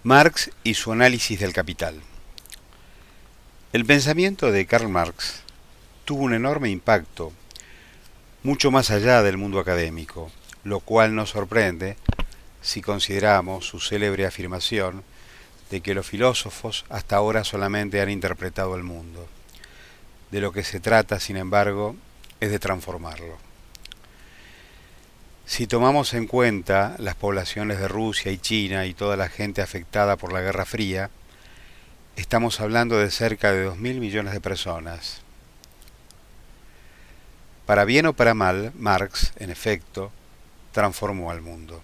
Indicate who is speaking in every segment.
Speaker 1: Marx y su análisis del capital. El pensamiento de Karl Marx tuvo un enorme impacto, mucho más allá del mundo académico, lo cual nos sorprende si consideramos su célebre afirmación de que los filósofos hasta ahora solamente han interpretado el mundo. De lo que se trata, sin embargo, es de transformarlo. Si tomamos en cuenta las poblaciones de Rusia y China y toda la gente afectada por la Guerra Fría, estamos hablando de cerca de 2.000 millones de personas. Para bien o para mal, Marx, en efecto, transformó al mundo.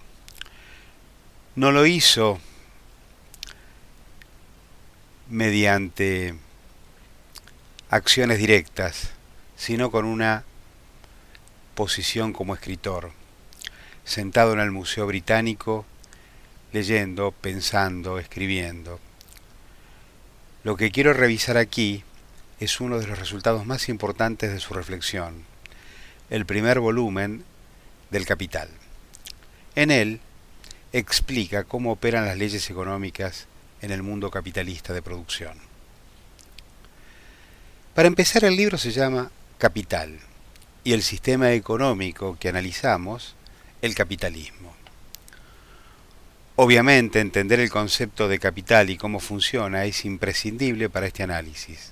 Speaker 1: No lo hizo mediante acciones directas, sino con una posición como escritor, sentado en el Museo Británico, leyendo, pensando, escribiendo. Lo que quiero revisar aquí es uno de los resultados más importantes de su reflexión, el primer volumen del Capital. En él explica cómo operan las leyes económicas en el mundo capitalista de producción. Para empezar, el libro se llama Capital y el sistema económico que analizamos, el capitalismo. Obviamente, entender el concepto de capital y cómo funciona es imprescindible para este análisis.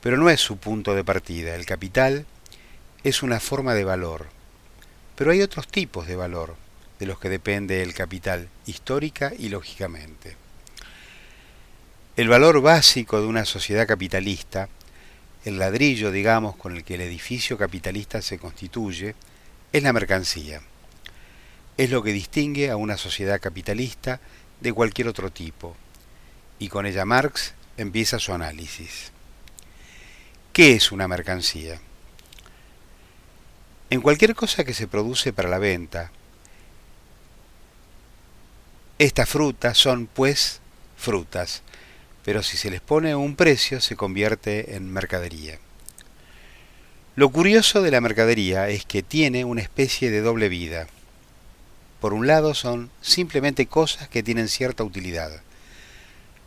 Speaker 1: Pero no es su punto de partida. El capital es una forma de valor. Pero hay otros tipos de valor de los que depende el capital, histórica y lógicamente. El valor básico de una sociedad capitalista, el ladrillo, digamos, con el que el edificio capitalista se constituye, es la mercancía. Es lo que distingue a una sociedad capitalista de cualquier otro tipo. Y con ella Marx empieza su análisis. ¿Qué es una mercancía? En cualquier cosa que se produce para la venta, estas frutas son, pues, frutas, pero si se les pone un precio se convierte en mercadería. Lo curioso de la mercadería es que tiene una especie de doble vida. Por un lado son simplemente cosas que tienen cierta utilidad,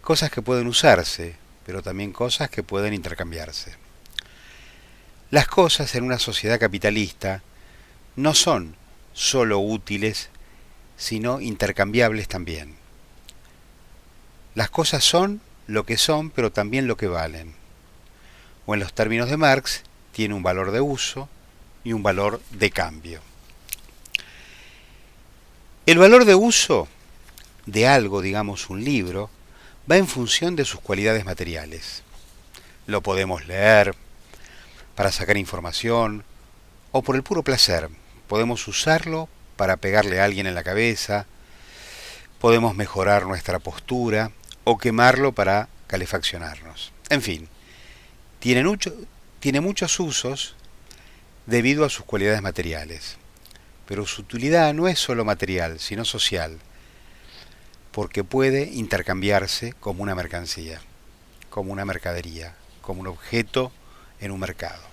Speaker 1: cosas que pueden usarse, pero también cosas que pueden intercambiarse. Las cosas en una sociedad capitalista no son solo útiles, sino intercambiables también. Las cosas son lo que son, pero también lo que valen. O en los términos de Marx, tiene un valor de uso y un valor de cambio. El valor de uso de algo, digamos un libro, va en función de sus cualidades materiales. Lo podemos leer para sacar información o por el puro placer. Podemos usarlo para pegarle a alguien en la cabeza, podemos mejorar nuestra postura o quemarlo para calefaccionarnos. En fin, tiene muchos usos debido a sus cualidades materiales. Pero su utilidad no es solo material, sino social, porque puede intercambiarse como una mercancía, como una mercadería, como un objeto en un mercado.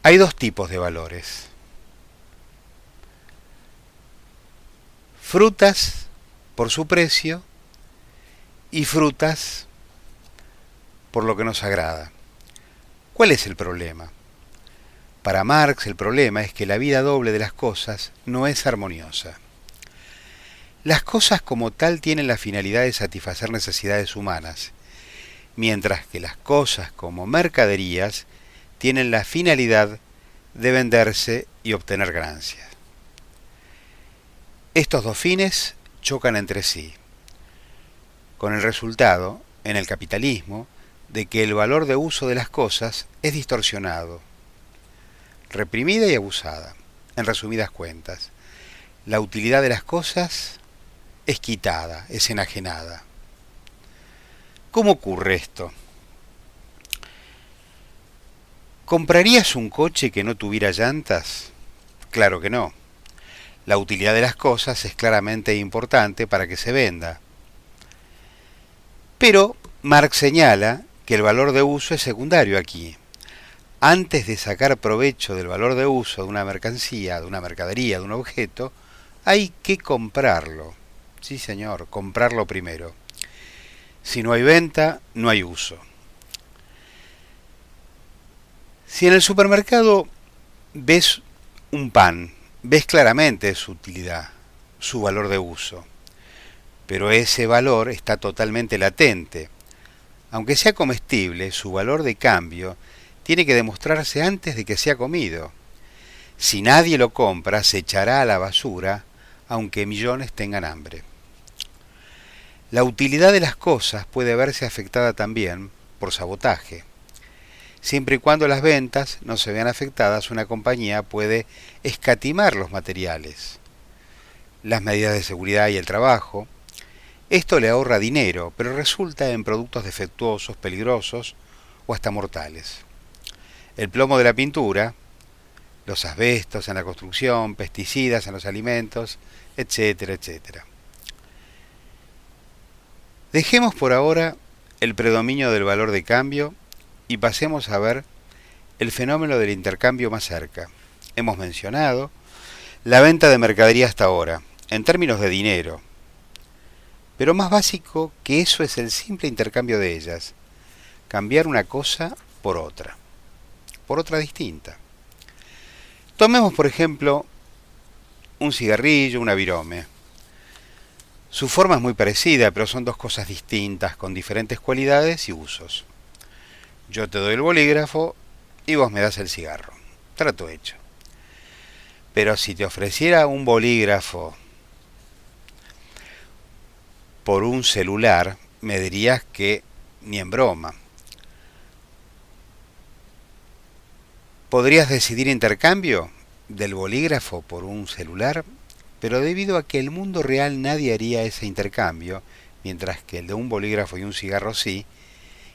Speaker 1: Hay dos tipos de valores. Frutas por su precio y frutas por lo que nos agrada. ¿Cuál es el problema? Para Marx el problema es que la vida doble de las cosas no es armoniosa. Las cosas como tal tienen la finalidad de satisfacer necesidades humanas, mientras que las cosas como mercaderías tienen la finalidad de venderse y obtener ganancias. Estos dos fines chocan entre sí, con el resultado, en el capitalismo, de que el valor de uso de las cosas es distorsionado, reprimida y abusada. En resumidas cuentas, la utilidad de las cosas es quitada, es enajenada. ¿Cómo ocurre esto? ¿Comprarías un coche que no tuviera llantas? Claro que no. La utilidad de las cosas es claramente importante para que se venda. Pero Marx señala que el valor de uso es secundario aquí. Antes de sacar provecho del valor de uso de una mercancía, de una mercadería, de un objeto, hay que comprarlo. Sí, señor, comprarlo primero. Si no hay venta, no hay uso. Si en el supermercado ves un pan, ves claramente su utilidad, su valor de uso, pero ese valor está totalmente latente. Aunque sea comestible, su valor de cambio tiene que demostrarse antes de que sea comido. Si nadie lo compra, se echará a la basura, aunque millones tengan hambre. La utilidad de las cosas puede verse afectada también por sabotaje. Siempre y cuando las ventas no se vean afectadas, una compañía puede escatimar los materiales, las medidas de seguridad y el trabajo. Esto le ahorra dinero, pero resulta en productos defectuosos, peligrosos o hasta mortales. El plomo de la pintura, los asbestos en la construcción, pesticidas en los alimentos, etcétera, etcétera. Dejemos por ahora el predominio del valor de cambio y pasemos a ver el fenómeno del intercambio más cerca. Hemos mencionado la venta de mercadería hasta ahora, en términos de dinero, pero más básico que eso es el simple intercambio de ellas, cambiar una cosa por otra distinta. Tomemos por ejemplo un cigarrillo, una virome. Su forma es muy parecida, pero son dos cosas distintas, con diferentes cualidades y usos. Yo te doy el bolígrafo y vos me das el cigarro. Trato hecho. Pero si te ofreciera un bolígrafo por un celular, me dirías que ni en broma. ¿Podrías decidir intercambio del bolígrafo por un celular? Pero debido a que el mundo real nadie haría ese intercambio, mientras que el de un bolígrafo y un cigarro sí,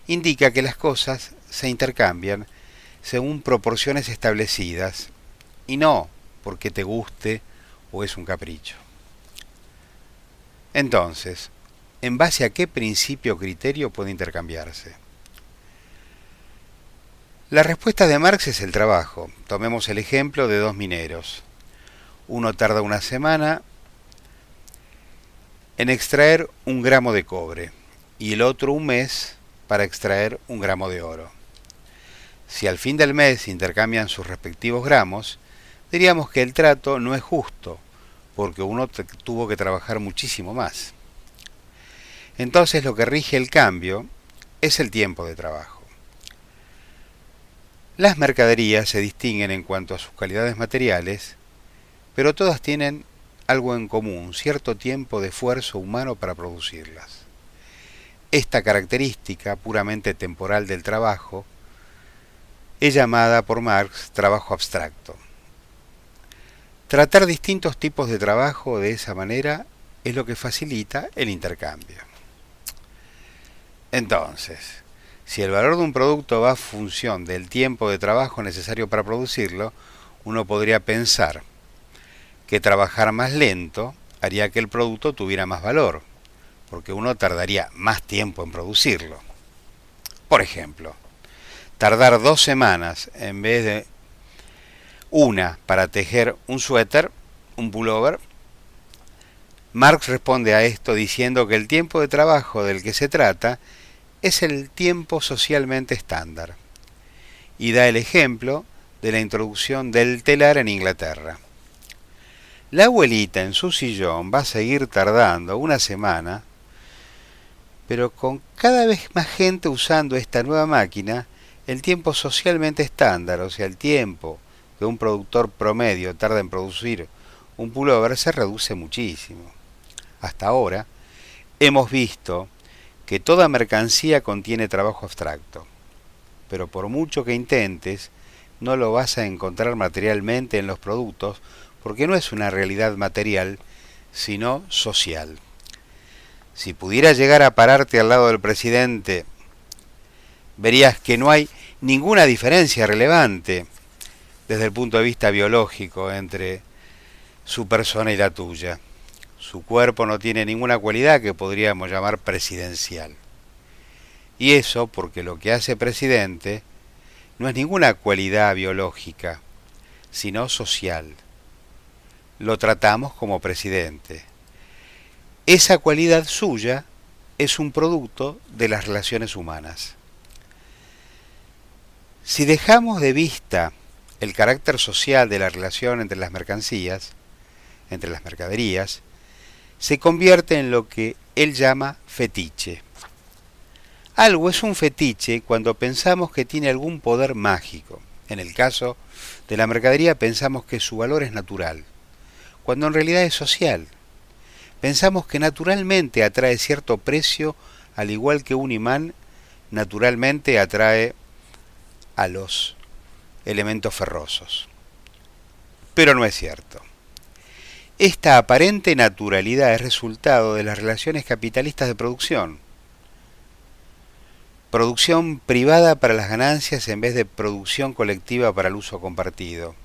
Speaker 1: indica que las cosas se intercambian según proporciones establecidas y no porque te guste o es un capricho. Entonces, ¿en base a qué principio o criterio puede intercambiarse? La respuesta de Marx es el trabajo. Tomemos el ejemplo de dos mineros. Uno tarda una semana en extraer 1 gramo de cobre y el otro un mes para extraer 1 gramo de oro. Si al fin del mes intercambian sus respectivos gramos, diríamos que el trato no es justo, porque uno tuvo que trabajar muchísimo más. Entonces lo que rige el cambio es el tiempo de trabajo. Las mercaderías se distinguen en cuanto a sus calidades materiales, pero todas tienen algo en común, cierto tiempo de esfuerzo humano para producirlas. Esta característica puramente temporal del trabajo es llamada por Marx trabajo abstracto. Tratar distintos tipos de trabajo de esa manera es lo que facilita el intercambio. Entonces, si el valor de un producto va a función del tiempo de trabajo necesario para producirlo, uno podría pensar que trabajar más lento haría que el producto tuviera más valor, porque uno tardaría más tiempo en producirlo. Por ejemplo, tardar 2 semanas en vez de una para tejer un suéter, un pullover. Marx responde a esto diciendo que el tiempo de trabajo del que se trata es el tiempo socialmente estándar, y da el ejemplo de la introducción del telar en Inglaterra. La abuelita en su sillón va a seguir tardando una semana, pero con cada vez más gente usando esta nueva máquina, el tiempo socialmente estándar, o sea, el tiempo que un productor promedio tarda en producir un pullover, se reduce muchísimo. Hasta ahora, hemos visto que toda mercancía contiene trabajo abstracto, pero por mucho que intentes, no lo vas a encontrar materialmente en los productos, porque no es una realidad material, sino social. Si pudiera llegar a pararte al lado del presidente, verías que no hay ninguna diferencia relevante desde el punto de vista biológico entre su persona y la tuya. Su cuerpo no tiene ninguna cualidad que podríamos llamar presidencial. Y eso porque lo que hace presidente no es ninguna cualidad biológica, sino social. lo tratamos como presidente. Esa cualidad suya es un producto de las relaciones humanas. Si dejamos de vista el carácter social de la relación entre las mercancías, entre las mercaderías, se convierte en lo que él llama fetiche. Algo es un fetiche cuando pensamos que tiene algún poder mágico. En el caso de la mercadería pensamos que su valor es natural, cuando en realidad es social. Pensamos que naturalmente atrae cierto precio, al igual que un imán naturalmente atrae a los elementos ferrosos. Pero no es cierto. Esta aparente naturalidad es resultado de las relaciones capitalistas de producción. Producción privada para las ganancias en vez de producción colectiva para el uso compartido.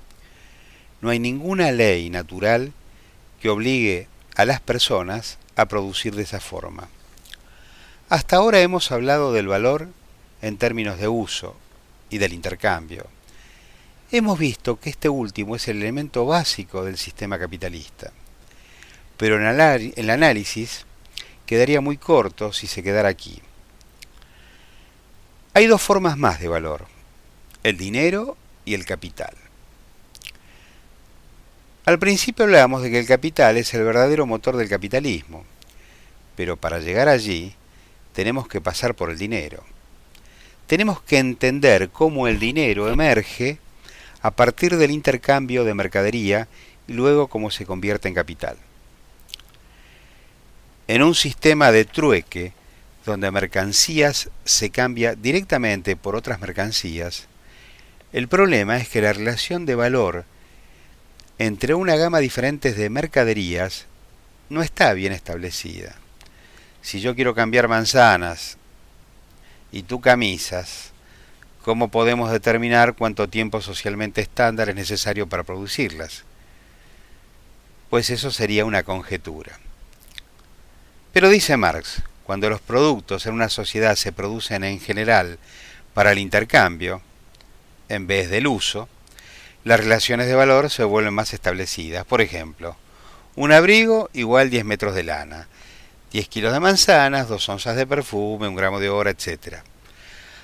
Speaker 1: No hay ninguna ley natural que obligue a las personas a producir de esa forma. Hasta ahora hemos hablado del valor en términos de uso y del intercambio. Hemos visto que este último es el elemento básico del sistema capitalista. Pero el análisis quedaría muy corto si se quedara aquí. Hay dos formas más de valor, el dinero y el capital. Al principio hablábamos de que el capital es el verdadero motor del capitalismo, pero para llegar allí tenemos que pasar por el dinero. Tenemos que entender cómo el dinero emerge a partir del intercambio de mercadería y luego cómo se convierte en capital. En un sistema de trueque, donde mercancías se cambia directamente por otras mercancías, el problema es que la relación de valor entre una gama diferente de mercaderías no está bien establecida. Si yo quiero cambiar manzanas y tú camisas, ¿cómo podemos determinar cuánto tiempo socialmente estándar es necesario para producirlas? Pues eso sería una conjetura. Pero dice Marx, cuando los productos en una sociedad se producen en general para el intercambio, en vez del uso, las relaciones de valor se vuelven más establecidas. Por ejemplo, un abrigo igual 10 metros de lana, 10 kilos de manzanas, 2 onzas de perfume, 1 gramo de oro, etc.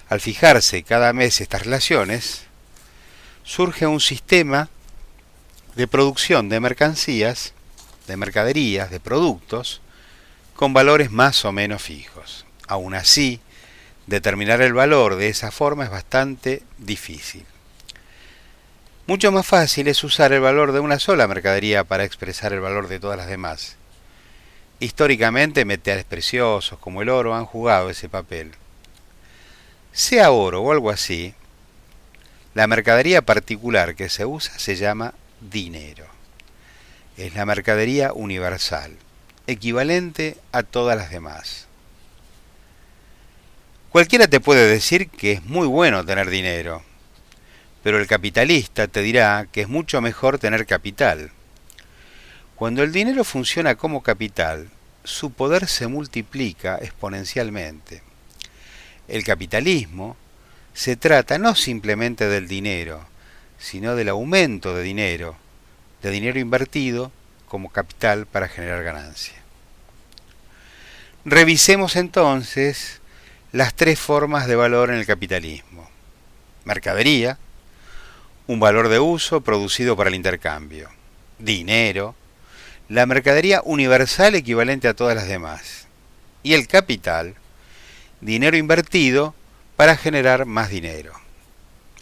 Speaker 1: Al fijarse cada mes estas relaciones, surge un sistema de producción de mercancías, de mercaderías, de productos, con valores más o menos fijos. Aún así, determinar el valor de esa forma es bastante difícil. Mucho más fácil es usar el valor de una sola mercadería para expresar el valor de todas las demás. Históricamente, metales preciosos como el oro han jugado ese papel. Sea oro o algo así, la mercadería particular que se usa se llama dinero. Es la mercadería universal, equivalente a todas las demás. Cualquiera te puede decir que es muy bueno tener dinero, pero el capitalista te dirá que es mucho mejor tener capital. Cuando el dinero funciona como capital, su poder se multiplica exponencialmente. El capitalismo se trata no simplemente del dinero, sino del aumento de dinero invertido como capital para generar ganancia. Revisemos entonces las tres formas de valor en el capitalismo. Mercadería, un valor de uso producido para el intercambio. Dinero, la mercadería universal equivalente a todas las demás. Y el capital, dinero invertido para generar más dinero.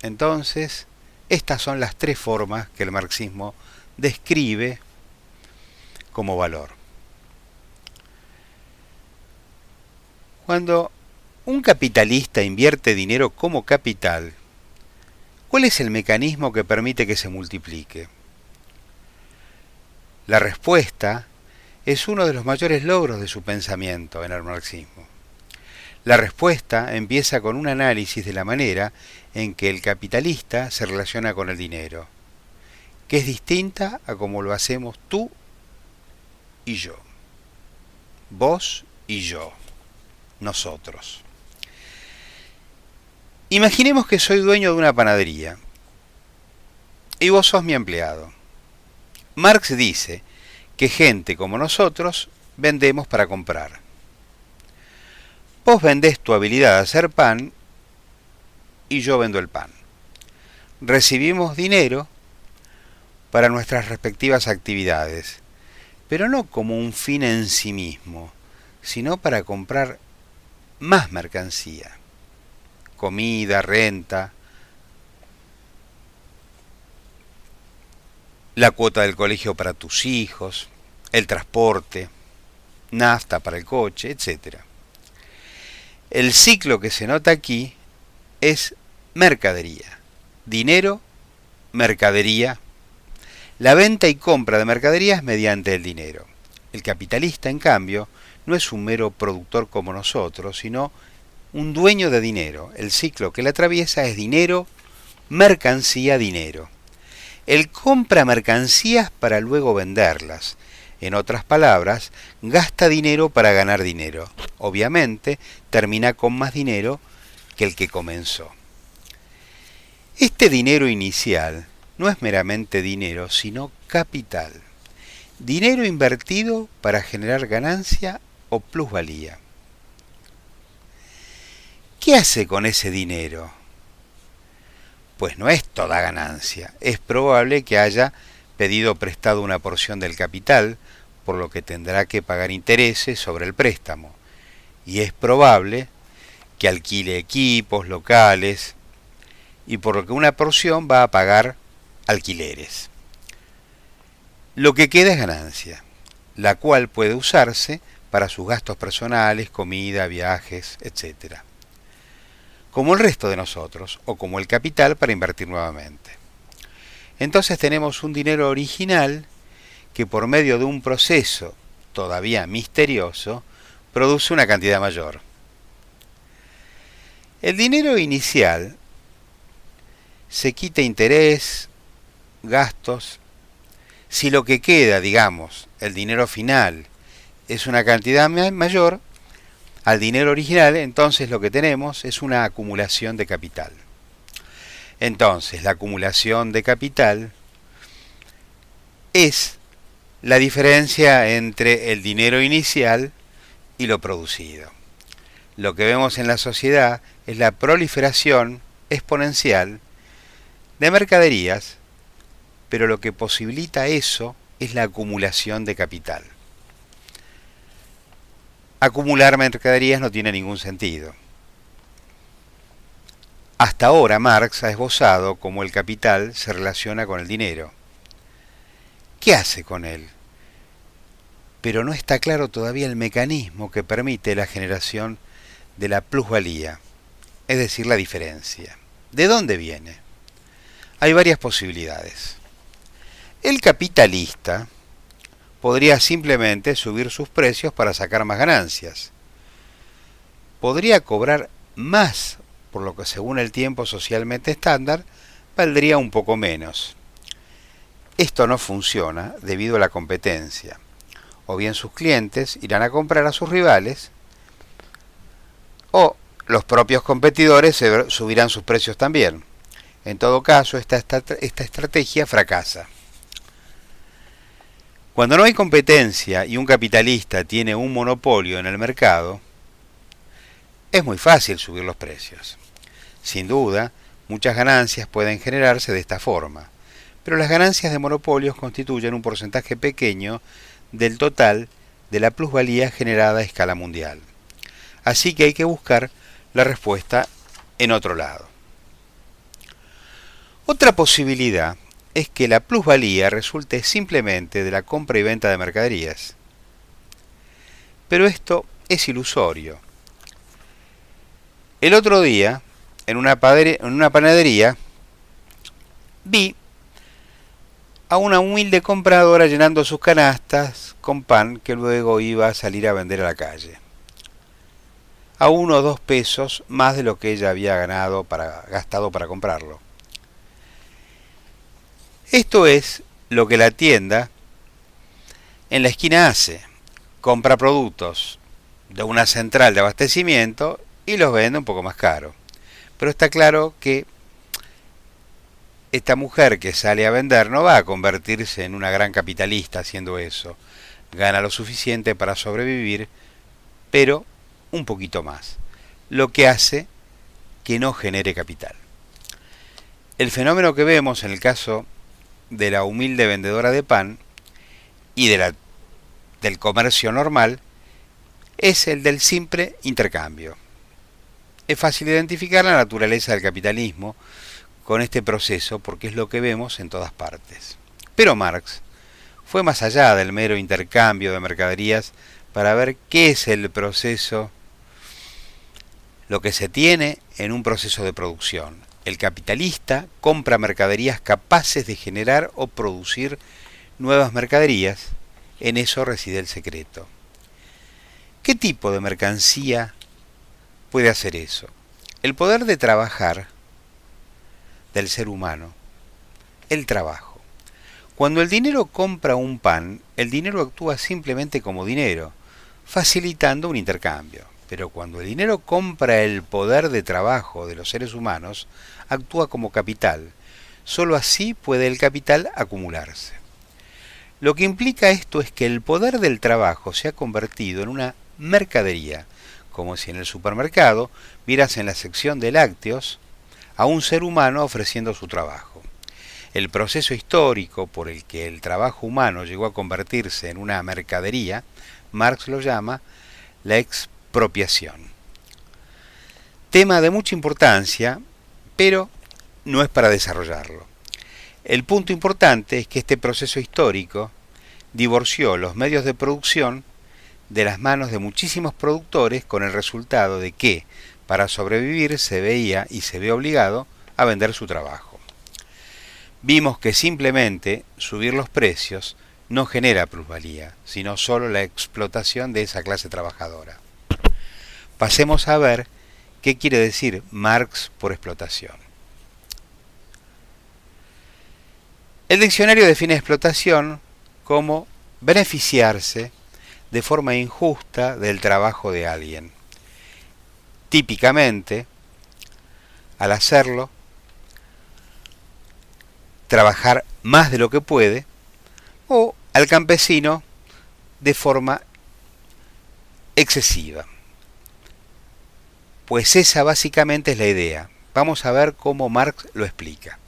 Speaker 1: Entonces, estas son las tres formas que el marxismo describe como valor. Cuando un capitalista invierte dinero como capital, ¿cuál es el mecanismo que permite que se multiplique? La respuesta es uno de los mayores logros de su pensamiento en el marxismo. La respuesta empieza con un análisis de la manera en que el capitalista se relaciona con el dinero, que es distinta a como lo hacemos tú y yo, vos y yo, nosotros. Imaginemos que soy dueño de una panadería y vos sos mi empleado. Marx dice que gente como nosotros vendemos para comprar. Vos vendés tu habilidad a hacer pan y yo vendo el pan. Recibimos dinero para nuestras respectivas actividades, pero no como un fin en sí mismo, sino para comprar más mercancía, comida, renta, la cuota del colegio para tus hijos, el transporte, nafta para el coche, etc. El ciclo que se nota aquí es mercadería, dinero, mercadería. La venta y compra de mercaderías mediante el dinero. El capitalista, en cambio, no es un mero productor como nosotros, sino un dueño de dinero. El ciclo que le atraviesa es dinero, mercancía, dinero. Él compra mercancías para luego venderlas. En otras palabras, gasta dinero para ganar dinero. Obviamente, termina con más dinero que el que comenzó. Este dinero inicial no es meramente dinero, sino capital. Dinero invertido para generar ganancia o plusvalía. ¿Qué hace con ese dinero? Pues no es toda ganancia. Es probable que haya pedido prestado una porción del capital, por lo que tendrá que pagar intereses sobre el préstamo. Y es probable que alquile equipos, locales, y por lo que una porción va a pagar alquileres. Lo que queda es ganancia, la cual puede usarse para sus gastos personales, comida, viajes, etc. Como el resto de nosotros, o como el capital para invertir nuevamente. Entonces tenemos un dinero original que por medio de un proceso todavía misterioso produce una cantidad mayor. El dinero inicial se quita interés, gastos. Si lo que queda, digamos, el dinero final, es una cantidad mayor al dinero original, entonces lo que tenemos es una acumulación de capital. Entonces, la acumulación de capital es la diferencia entre el dinero inicial y lo producido. Lo que vemos en la sociedad es la proliferación exponencial de mercaderías, pero lo que posibilita eso es la acumulación de capital. Acumular mercaderías no tiene ningún sentido. Hasta ahora Marx ha esbozado cómo el capital se relaciona con el dinero. ¿Qué hace con él? Pero no está claro todavía el mecanismo que permite la generación de la plusvalía, es decir, la diferencia. ¿De dónde viene? Hay varias posibilidades. El capitalista podría simplemente subir sus precios para sacar más ganancias. Podría cobrar más, por lo que según el tiempo socialmente estándar, valdría un poco menos. Esto no funciona debido a la competencia. O bien sus clientes irán a comprar a sus rivales, o los propios competidores subirán sus precios también. En todo caso, esta estrategia fracasa. Cuando no hay competencia y un capitalista tiene un monopolio en el mercado, es muy fácil subir los precios. Sin duda, muchas ganancias pueden generarse de esta forma, pero las ganancias de monopolios constituyen un porcentaje pequeño del total de la plusvalía generada a escala mundial. Así que hay que buscar la respuesta en otro lado. Otra posibilidad es que la plusvalía resulte simplemente de la compra y venta de mercaderías. Pero esto es ilusorio. El otro día, en una panadería, vi a una humilde compradora llenando sus canastas con pan que luego iba a salir a vender a la calle. A 1 o 2 pesos más de lo que ella había gastado para comprarlo. Esto es lo que la tienda en la esquina hace. Compra productos de una central de abastecimiento y los vende un poco más caro. Pero está claro que esta mujer que sale a vender no va a convertirse en una gran capitalista haciendo eso. Gana lo suficiente para sobrevivir, pero un poquito más, lo que hace que no genere capital. El fenómeno que vemos en el caso de la humilde vendedora de pan y del comercio normal es el del simple intercambio. Es fácil identificar la naturaleza del capitalismo con este proceso porque es lo que vemos en todas partes. Pero Marx fue más allá del mero intercambio de mercaderías para ver qué es el proceso, lo que se tiene en un proceso de producción. El capitalista compra mercaderías capaces de generar o producir nuevas mercaderías. En eso reside el secreto. ¿Qué tipo de mercancía puede hacer eso? El poder de trabajar del ser humano, el trabajo. Cuando el dinero compra un pan, el dinero actúa simplemente como dinero, facilitando un intercambio. Pero cuando el dinero compra el poder de trabajo de los seres humanos, actúa como capital. Solo así puede el capital acumularse. Lo que implica esto es que el poder del trabajo se ha convertido en una mercadería, como si en el supermercado vieras en la sección de lácteos a un ser humano ofreciendo su trabajo. El proceso histórico por el que el trabajo humano llegó a convertirse en una mercadería, Marx lo llama la expropiación. Tema de mucha importancia, pero no es para desarrollarlo. El punto importante es que este proceso histórico divorció los medios de producción de las manos de muchísimos productores con el resultado de que, para sobrevivir, se veía y se ve obligado a vender su trabajo. Vimos que simplemente subir los precios no genera plusvalía, sino solo la explotación de esa clase trabajadora. Pasemos a ver qué quiere decir Marx por explotación. El diccionario define explotación como beneficiarse de forma injusta del trabajo de alguien. Típicamente, al hacerlo, trabajar más de lo que puede, o al campesino de forma excesiva. Pues esa básicamente es la idea. Vamos a ver cómo Marx lo explica.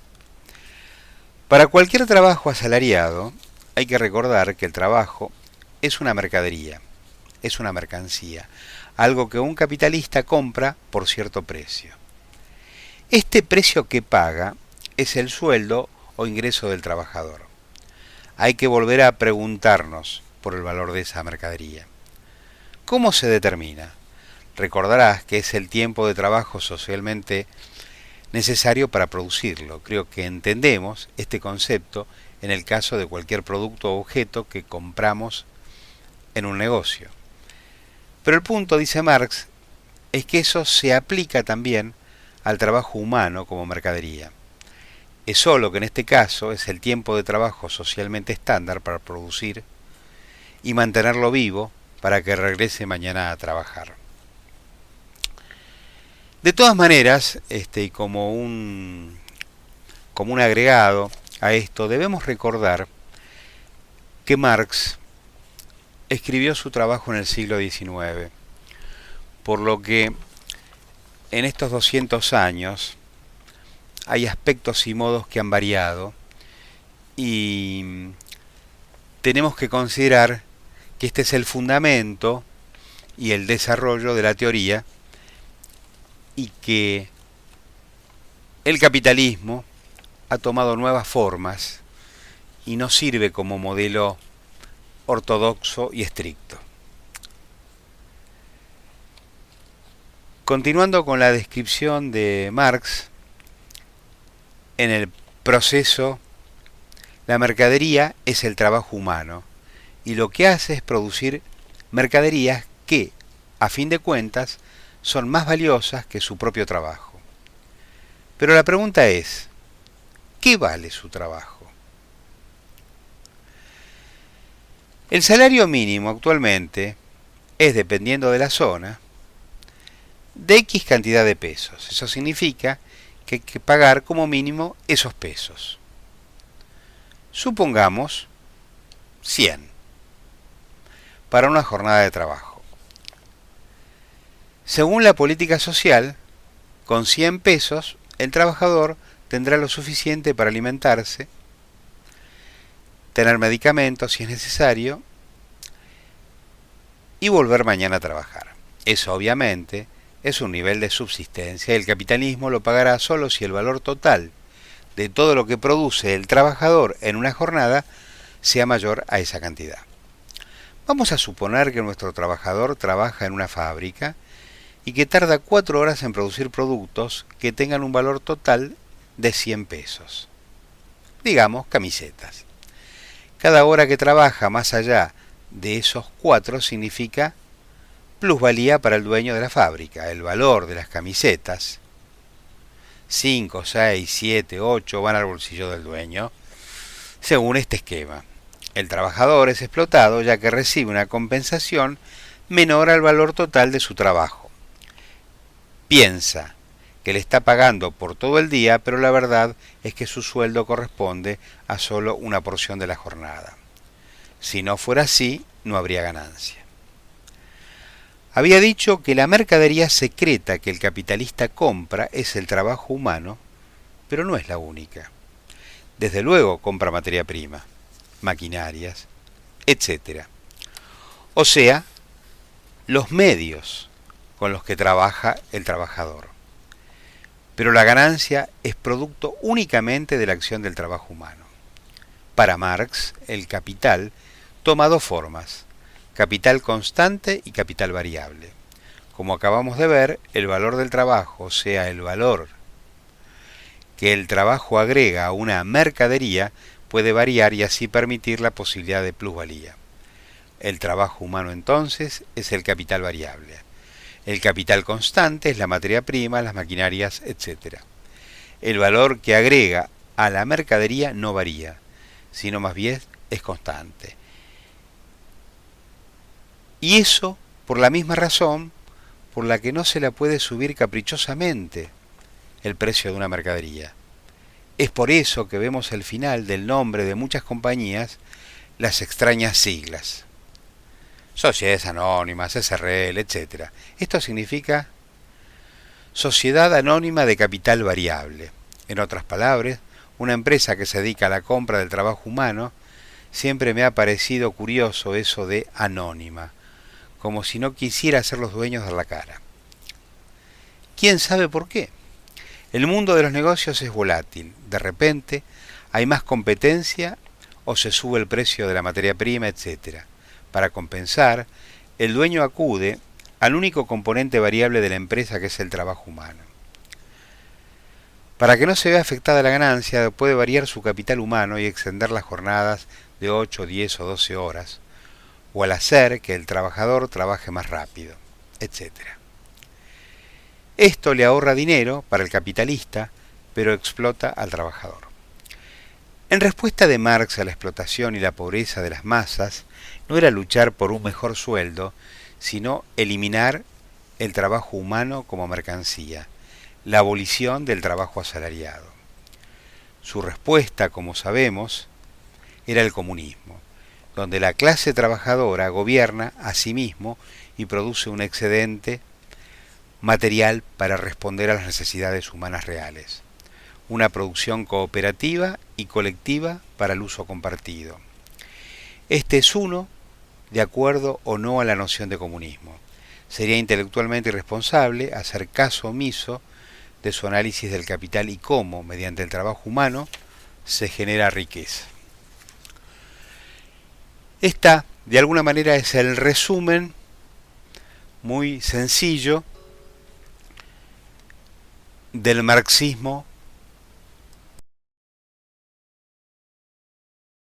Speaker 1: Para cualquier trabajo asalariado, hay que recordar que el trabajo es una mercadería, es una mercancía, algo que un capitalista compra por cierto precio. Este precio que paga es el sueldo o ingreso del trabajador. Hay que volver a preguntarnos por el valor de esa mercadería. ¿Cómo se determina? Recordarás que es el tiempo de trabajo socialmente necesario para producirlo. Creo que entendemos este concepto en el caso de cualquier producto o objeto que compramos en un negocio. Pero el punto, dice Marx, es que eso se aplica también al trabajo humano como mercadería. Es solo que en este caso es el tiempo de trabajo socialmente estándar para producir y mantenerlo vivo para que regrese mañana a trabajar. De todas maneras, y como un agregado a esto, debemos recordar que Marx escribió su trabajo en el siglo XIX, por lo que en estos 200 años hay aspectos y modos que han variado y tenemos que considerar que este es el fundamento y el desarrollo de la teoría y que el capitalismo ha tomado nuevas formas y no sirve como modelo ortodoxo y estricto. Continuando con la descripción de Marx, en el proceso, la mercadería es el trabajo humano y lo que hace es producir mercaderías que, a fin de cuentas, son más valiosas que su propio trabajo. Pero la pregunta es, ¿qué vale su trabajo? El salario mínimo actualmente es, dependiendo de la zona, de X cantidad de pesos. Eso significa que hay que pagar como mínimo esos pesos. Supongamos 100 para una jornada de trabajo. Según la política social, con 100 pesos el trabajador tendrá lo suficiente para alimentarse, tener medicamentos si es necesario y volver mañana a trabajar. Eso obviamente es un nivel de subsistencia y el capitalismo lo pagará solo si el valor total de todo lo que produce el trabajador en una jornada sea mayor a esa cantidad. Vamos a suponer que nuestro trabajador trabaja en una fábrica y que tarda 4 horas en producir productos que tengan un valor total de 100 pesos. Digamos, camisetas. Cada hora que trabaja más allá de esos 4 significa plusvalía para el dueño de la fábrica. El valor de las camisetas, 5, 6, 7, 8, van al bolsillo del dueño, según este esquema. El trabajador es explotado ya que recibe una compensación menor al valor total de su trabajo. Piensa que le está pagando por todo el día, pero la verdad es que su sueldo corresponde a solo una porción de la jornada. Si no fuera así, no habría ganancia. Había dicho que la mercadería secreta que el capitalista compra es el trabajo humano, pero no es la única. Desde luego compra materia prima, maquinarias, etc. O sea, los medios con los que trabaja el trabajador. Pero la ganancia es producto únicamente de la acción del trabajo humano. Para Marx, el capital toma 2 formas: capital constante y capital variable. Como acabamos de ver, el valor del trabajo, o sea, el valor que el trabajo agrega a una mercadería, puede variar y así permitir la posibilidad de plusvalía. El trabajo humano entonces es el capital variable. El capital constante es la materia prima, las maquinarias, etc. El valor que agrega a la mercadería no varía, sino más bien es constante. Y eso por la misma razón por la que no se la puede subir caprichosamente el precio de una mercadería. Es por eso que vemos al final del nombre de muchas compañías las extrañas siglas: Sociedades Anónimas, SRL, etc. Esto significa Sociedad Anónima de Capital Variable. En otras palabras, una empresa que se dedica a la compra del trabajo humano. Siempre me ha parecido curioso eso de anónima, como si no quisiera ser los dueños de la cara. ¿Quién sabe por qué? El mundo de los negocios es volátil. De repente hay más competencia o se sube el precio de la materia prima, etc. Para compensar, el dueño acude al único componente variable de la empresa, que es el trabajo humano. Para que no se vea afectada la ganancia, puede variar su capital humano y extender las jornadas de 8, 10 o 12 horas, o al hacer que el trabajador trabaje más rápido, etc. Esto le ahorra dinero para el capitalista, pero explota al trabajador. En respuesta de Marx a la explotación y la pobreza de las masas, no era luchar por un mejor sueldo, sino eliminar el trabajo humano como mercancía, la abolición del trabajo asalariado. Su respuesta, como sabemos, era el comunismo, donde la clase trabajadora gobierna a sí mismo y produce un excedente material para responder a las necesidades humanas reales. Una producción cooperativa y colectiva para el uso compartido. Este es uno, de acuerdo o no a la noción de comunismo. Sería intelectualmente irresponsable hacer caso omiso de su análisis del capital y cómo, mediante el trabajo humano, se genera riqueza. Esta, de alguna manera, es el resumen muy sencillo del marxismo